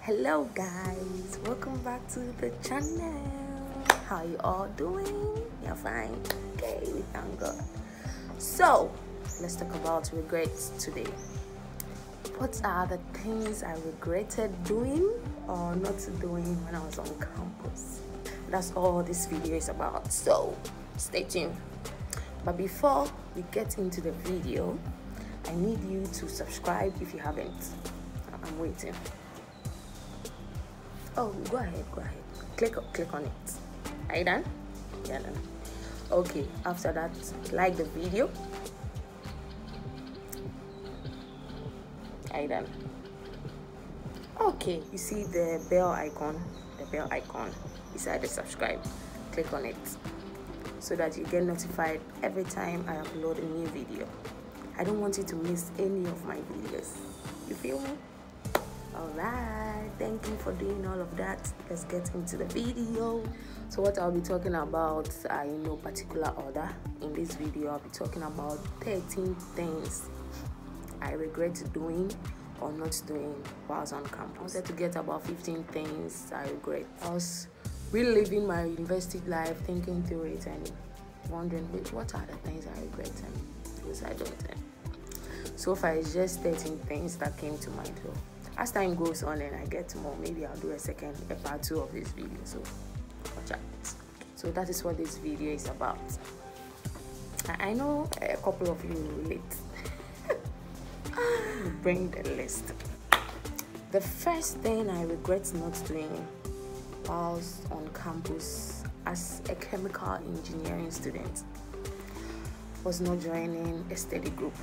Hello guys, welcome back to the channel. How you all doing? You're fine? Okay, we thank God. So let's talk about regrets today. What are the things I regretted doing or not doing when I was on campus? That's all this video is about, so stay tuned. But before we get into the video, I need you to subscribe if you haven't. I'm waiting. Oh, go ahead. Click on it. Are you done? Yeah, done. Okay, after that, like the video. Are you done? Okay, you see the bell icon beside the subscribe. Click on it so that you get notified every time I upload a new video. I don't want you to miss any of my videos. You feel me? Alright, thank you for doing all of that. Let's get into the video. So what I'll be talking about are in no particular order. In this video, I'll be talking about 13 things I regret doing or not doing while I was on campus. I wanted to get about 15 things I regret. I was reliving my university life, thinking through it and wondering, what are the things I regret and those I don't. So far, it's just 13 things that came to mind. So as time goes on and I get more, maybe I'll do a part 2 of this video. So watch out. So that is what this video is about. I know a couple of you relate. Bring the list. The first thing I regret not doing whilst on campus as a chemical engineering student was not joining a study group.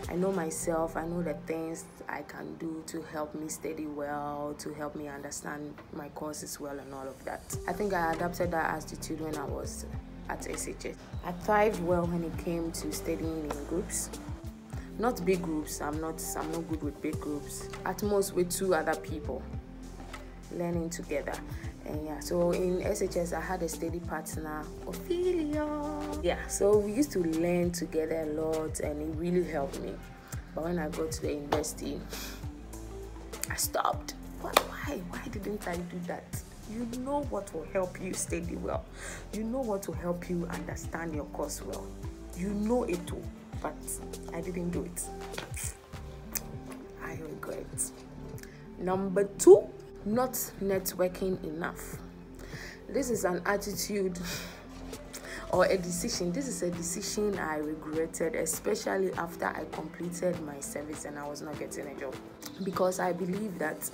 I know myself, I know the things I can do to help me study well, to help me understand my courses well and all of that. I think I adopted that attitude when I was at ASHESI. I thrived well when it came to studying in groups. Not big groups, I'm not good with big groups. At most with 2 other people, learning together. And yeah, so in SHS I had a study partner, Ophelia. Yeah, so we used to learn together a lot and it really helped me. But when I got to the university, I stopped. Why didn't I do that? You know what will help you study well. You know what will help you understand your course well. You know it too, but I didn't do it. I regret. Number 2, not networking enough. This is an attitude or a decision. This is a decision I regretted, especially after I completed my service and I was not getting a job. Because I believe that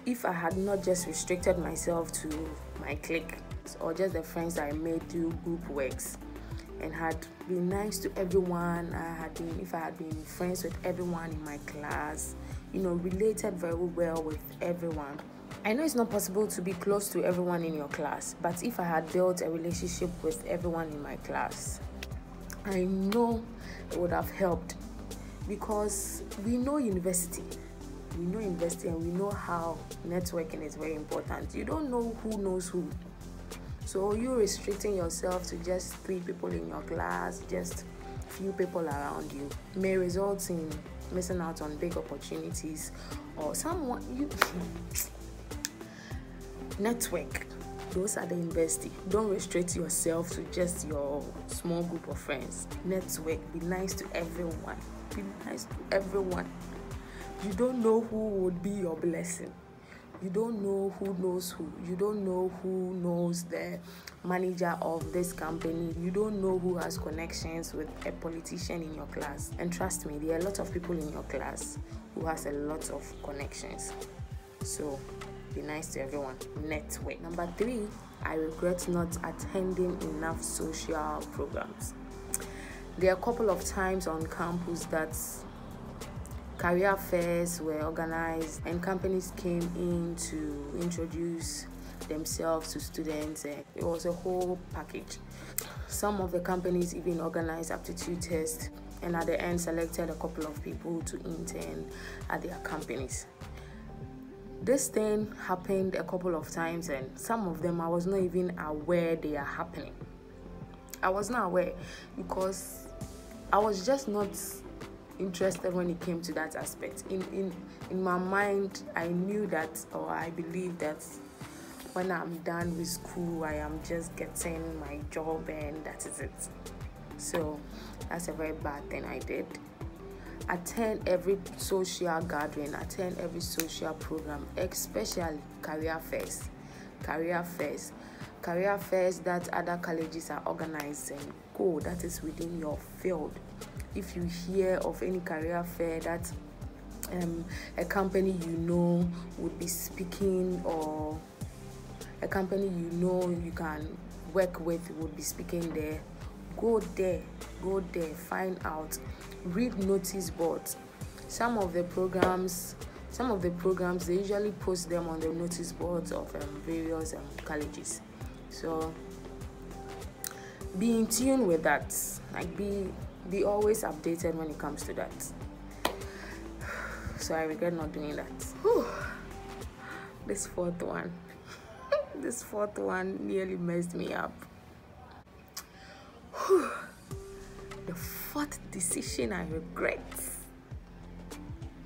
if I had not just restricted myself to my clique or just the friends I made through group works and had been nice to everyone, if I had been friends with everyone in my class, related very well with everyone. I know it's not possible to be close to everyone in your class, but if I had built a relationship with everyone in my class, I know it would have helped, because we know university and we know how networking is very important. You don't know who knows who. So you restricting yourself to just 3 people in your class, just few people around you, may result in missing out on big opportunities or someone you network. Those are the university. Don't restrict yourself to just your small group of friends. Network. Be nice to everyone. Be nice to everyone. You don't know who would be your blessing. You don't know who knows who. You don't know who knows the manager of this company. You don't know who has connections with a politician in your class. And trust me, there are a lot of people in your class who has a lot of connections. So be nice to everyone. Network. Number 3, I regret not attending enough social programs. There are a couple of times on campus that career fairs were organized and companies came in to introduce themselves to students. It was a whole package. Some of the companies even organized aptitude tests and at the end selected a couple of people to intern at their companies. This thing happened a couple of times and some of them I was not even aware they are happening. I was not aware because I was just not interested when it came to that aspect. In my mind, I knew that, or I believed that when I'm done with school, I am just getting my job and that is it. So that's a very bad thing I did. Attend every social gathering, attend every social program, especially career fairs that other colleges are organizing. Go, that is within your field. If you hear of any career fair that a company you know would be speaking, or a company you know you can work with would be speaking there, go there, find out, read notice boards. Some of the programs they usually post them on the notice boards of various colleges. So be in tune with that, like be always updated when it comes to that. So I regret not doing that. Whew. This fourth one nearly messed me up. Whew. The fourth decision I regret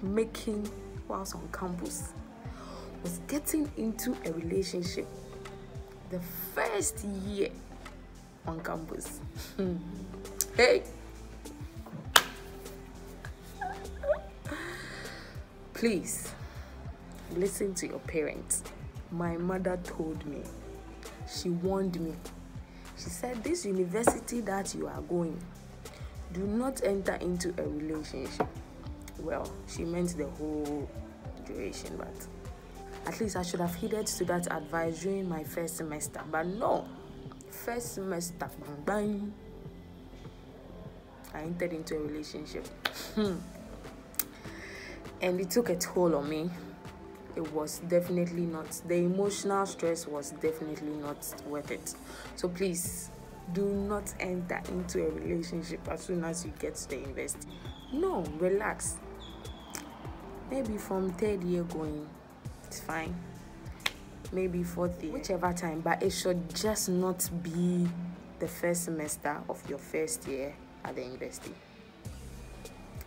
making whilst on campus was getting into a relationship the first year on campus. Hey, please listen to your parents. My mother told me, she warned me. She said, this university that you are going, do not enter into a relationship. Well, she meant the whole duration, but at least I should have heeded to that advice during my first semester. But no, first semester, bang, I entered into a relationship. And it took a toll on me. It was definitely not, the emotional stress was definitely not worth it. So please, do not enter into a relationship as soon as you get to the university. No, relax. Maybe from third year going, it's fine. Maybe fourth year, whichever time, but it should just not be the first semester of your first year at the university.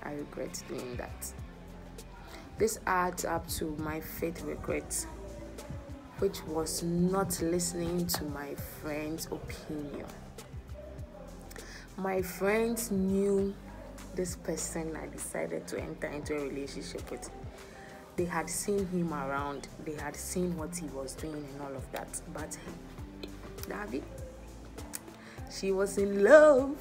I regret doing that. This adds up to my fifth regret, which was not listening to my friend's opinion. My friends knew this person I decided to enter into a relationship with. They had seen him around, they had seen what he was doing and all of that. But Davi, she was in love.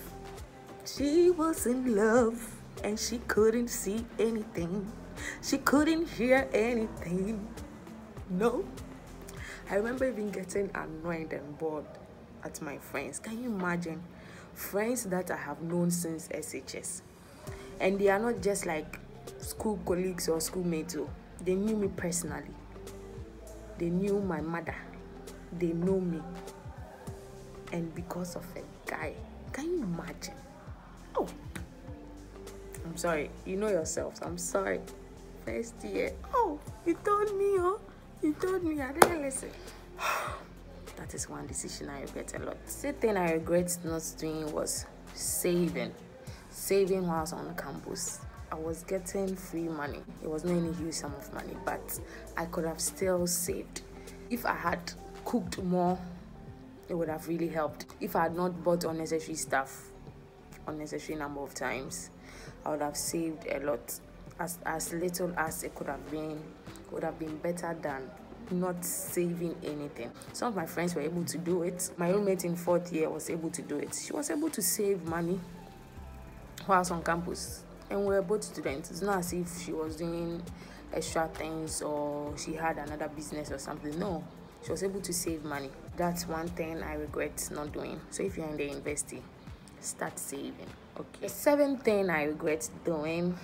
She was in love and she couldn't see anything. She couldn't hear anything. No. I remember even getting annoyed and bored at my friends. Can you imagine? Friends that I have known since SHS. And they are not just like school colleagues or schoolmates. They knew me personally. They knew my mother. They know me. And because of a guy. Can you imagine? Oh. I'm sorry. You know yourselves. I'm sorry. First year. Oh, you told me, oh. You told me. I didn't listen. That is one decision I regret a lot. The second thing I regret not doing was saving. Saving while I was on campus. I was getting free money. It was not any huge sum of money, but I could have still saved. If I had cooked more, it would have really helped. If I had not bought unnecessary stuff, unnecessary number of times, I would have saved a lot. As little as it could have been, would have been better than not saving anything. Some of my friends were able to do it. My roommate in fourth year was able to do it. She was able to save money whilst on campus. And we were both students. It's not as if she was doing extra things or she had another business or something. No, she was able to save money. That's one thing I regret not doing. So if you're in the university, start saving. Okay. The seventh thing I regret doing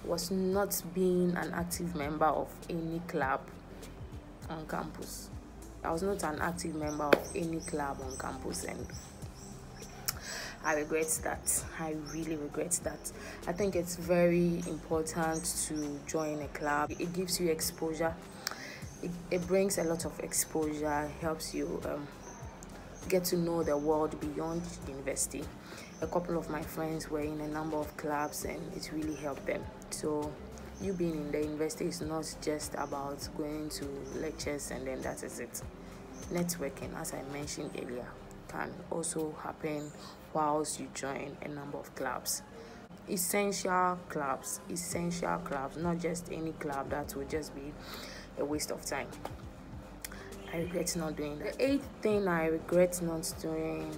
was not being an active member of any club on campus. I was not an active member of any club on campus, and I regret that. I really regret that. I think it's very important to join a club. It gives you exposure. It brings a lot of exposure. It helps you get to know the world beyond university. A couple of my friends were in a number of clubs and it really helped them. So you being in the university is not just about going to lectures and then that is it. Networking, as I mentioned earlier, can also happen whilst you join a number of clubs. Essential clubs, not just any club that would just be a waste of time. I regret not doing that. The eighth thing I regret not doing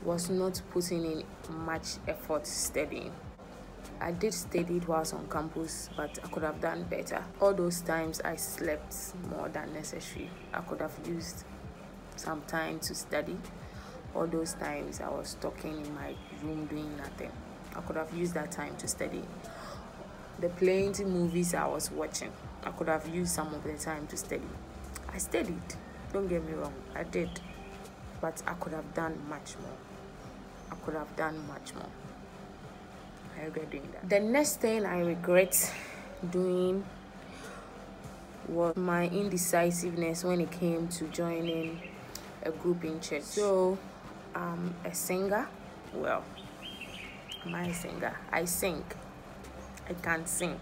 was not putting in much effort studying. I did study whilst on campus, but I could have done better. All those times I slept more than necessary. I could have used some time to study. All those times I was talking in my room doing nothing. I could have used that time to study. The plenty movies I was watching, I could have used some of the time to study. I studied, don't get me wrong, I did. But I could have done much more. I regret doing that. The next thing I regret doing was my indecisiveness when it came to joining a group in church. So I'm a singer. Well, am I a singer? I sing. I can sing.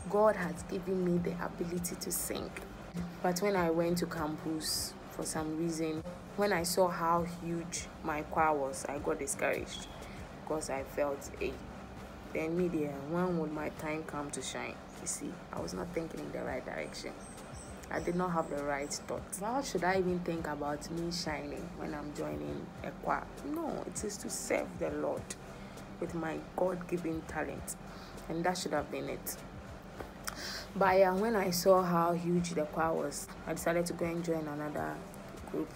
God has given me the ability to sing. But when I went to campus, for some reason, when I saw how huge my choir was, I got discouraged because I felt, hey, then media, when would my time come to shine? You see, I was not thinking in the right direction. I did not have the right thoughts. How should I even think about me shining when I'm joining a choir? No, it is to serve the Lord with my God-given talent, and that should have been it. But when I saw how huge the choir was, I decided to go and join another group,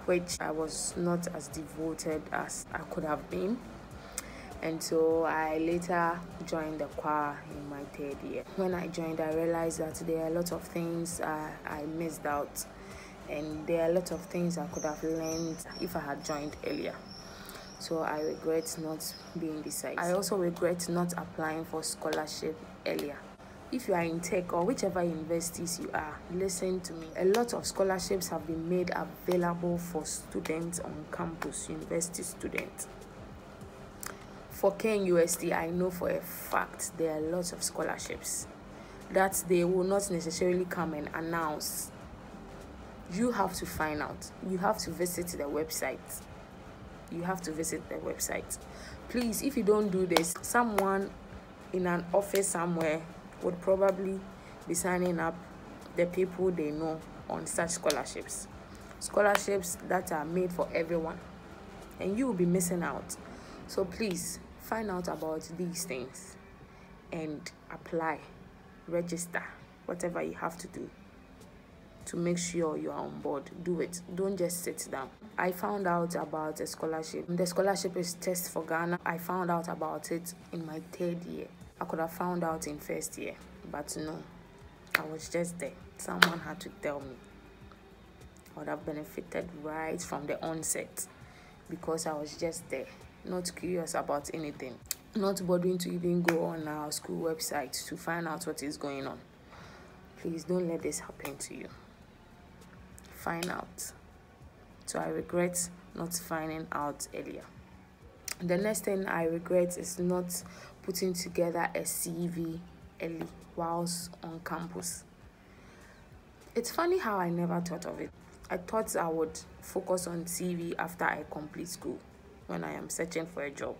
which I was not as devoted as I could have been. And so I later joined the choir in my third year. When I joined, I realized that there are a lot of things I missed out, and there are a lot of things I could have learned if I had joined earlier. So I regret not being decisive. I also regret not applying for scholarship earlier. If you are in tech or whichever universities you are, listen to me. A lot of scholarships have been made available for students on campus, university students. For KNUST, I know for a fact there are lots of scholarships that they will not necessarily come and announce. You have to find out. You have to visit the website. Please, if you don't do this, someone in an office somewhere would probably be signing up the people they know on such scholarships. Scholarships that are made for everyone, and you will be missing out. So please, find out about these things and apply, register, whatever you have to do to make sure you are on board. Do it. Don't just sit down. I found out about a scholarship. The scholarship is Test for Ghana. I found out about it in my third year. I could have found out in first year, but no, I was just there. Someone had to tell me. I would have benefited right from the onset because I was just there, not curious about anything, not bothering to even go on our school website to find out what is going on. Please don't let this happen to you. Find out. So I regret not finding out earlier. The next thing I regret is not putting together a CV early whilst on campus. It's funny how I never thought of it. I thought I would focus on CV after I complete school when I am searching for a job.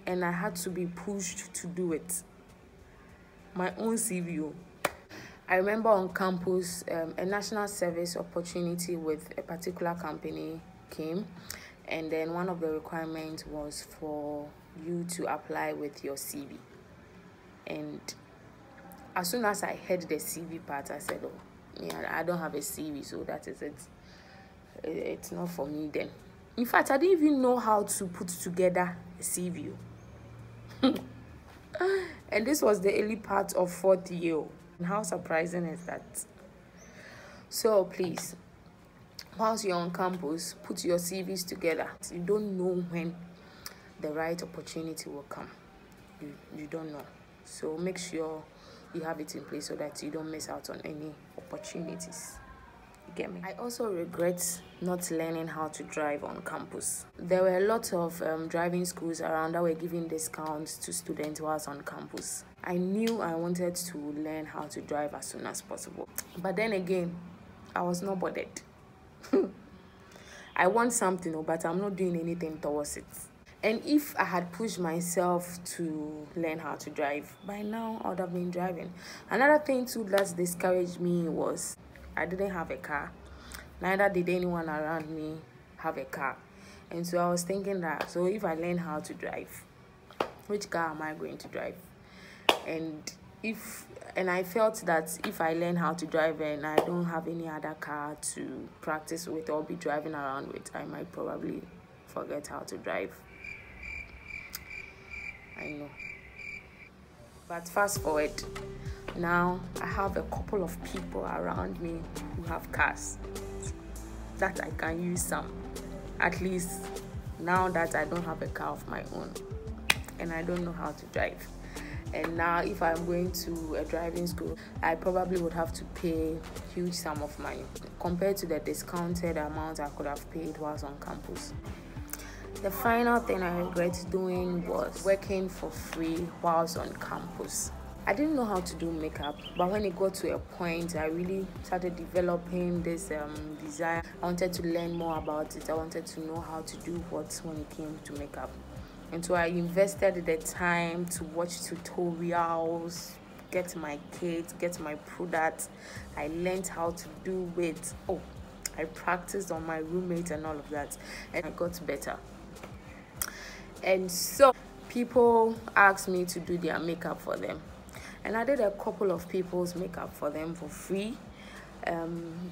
And I had to be pushed to do it. My own CV. I remember on campus, a national service opportunity with a particular company came, and then one of the requirements was for you to apply with your CV. And as soon as I heard the CV part, I said, oh, yeah, I don't have a CV, so that is it. It's not for me then. In fact, I didn't even know how to put together a CV. And this was the early part of fourth year. And how surprising is that? So please, whilst you're on campus, put your CVs together. You don't know when the right opportunity will come. You don't know. So make sure you have it in place so that you don't miss out on any opportunities. Get me? I also regret not learning how to drive on campus. There were a lot of driving schools around that were giving discounts to students who was on campus. I knew I wanted to learn how to drive as soon as possible. But then again, I was not bothered. I want something, but I'm not doing anything towards it. And if I had pushed myself to learn how to drive, by now I would have been driving. Another thing too that discouraged me was I didn't have a car. Neither did anyone around me have a car. And so I was thinking that, so if I learn how to drive, which car am I going to drive? And I felt that if I learn how to drive and I don't have any other car to practice with or be driving around with, I might probably forget how to drive. I know. But fast forward, now I have a couple of people around me who have cars that I can use some. At least now that I don't have a car of my own and I don't know how to drive. And now if I'm going to a driving school, I probably would have to pay a huge sum of money compared to the discounted amount I could have paid whilst on campus. The final thing I regret doing was working for free whilst on campus. I didn't know how to do makeup, but when it got to a point, I really started developing this desire. I wanted to learn more about it. I wanted to know how to do what when it came to makeup. And so I invested the time to watch tutorials, get my kit, get my product. I learned how to do it. I practiced on my roommate and all of that, and I got better. And so people asked me to do their makeup for them, and I did a couple of people's makeup for them for free.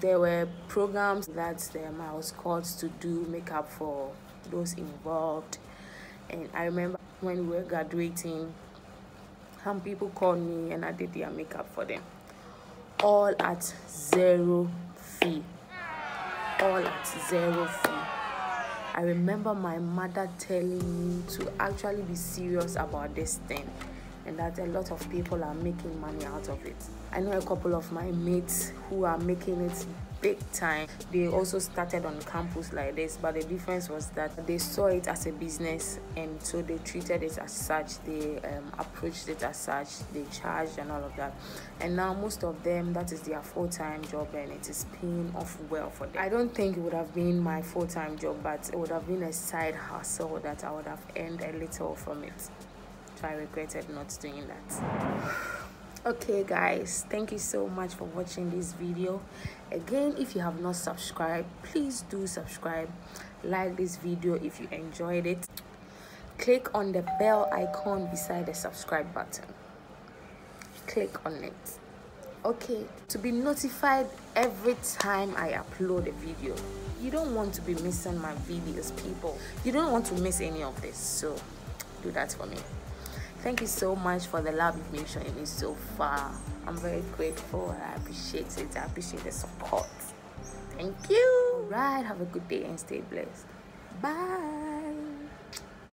There were programs that I was called to do makeup for those involved. And I remember when we were graduating, some people called me and I did their makeup for them, all at zero fee. All at zero fee. I remember my mother telling me to actually be serious about this thing and that a lot of people are making money out of it. I know a couple of my mates who are making it big time. They also started on campus like this, but the difference was that they saw it as a business, and so they treated it as such. They approached it as such. They charged and all of that. And now most of them, that is their full-time job, and it is paying off well for them. I don't think it would have been my full-time job, but it would have been a side hustle that I would have earned a little from it. So I regretted not doing that. Okay guys, thank you so much for watching this video. Again, if you have not subscribed, please do subscribe. Like this video if you enjoyed it. Click on the bell icon beside the subscribe button. Click on it, okay, to be notified every time I upload a video. You don't want to be missing my videos, people. You don't want to miss any of this, so do that for me. Thank you so much for the love you've been showing me so far. I'm very grateful. I appreciate it. I appreciate the support. Thank you. All right, have a good day and stay blessed. Bye.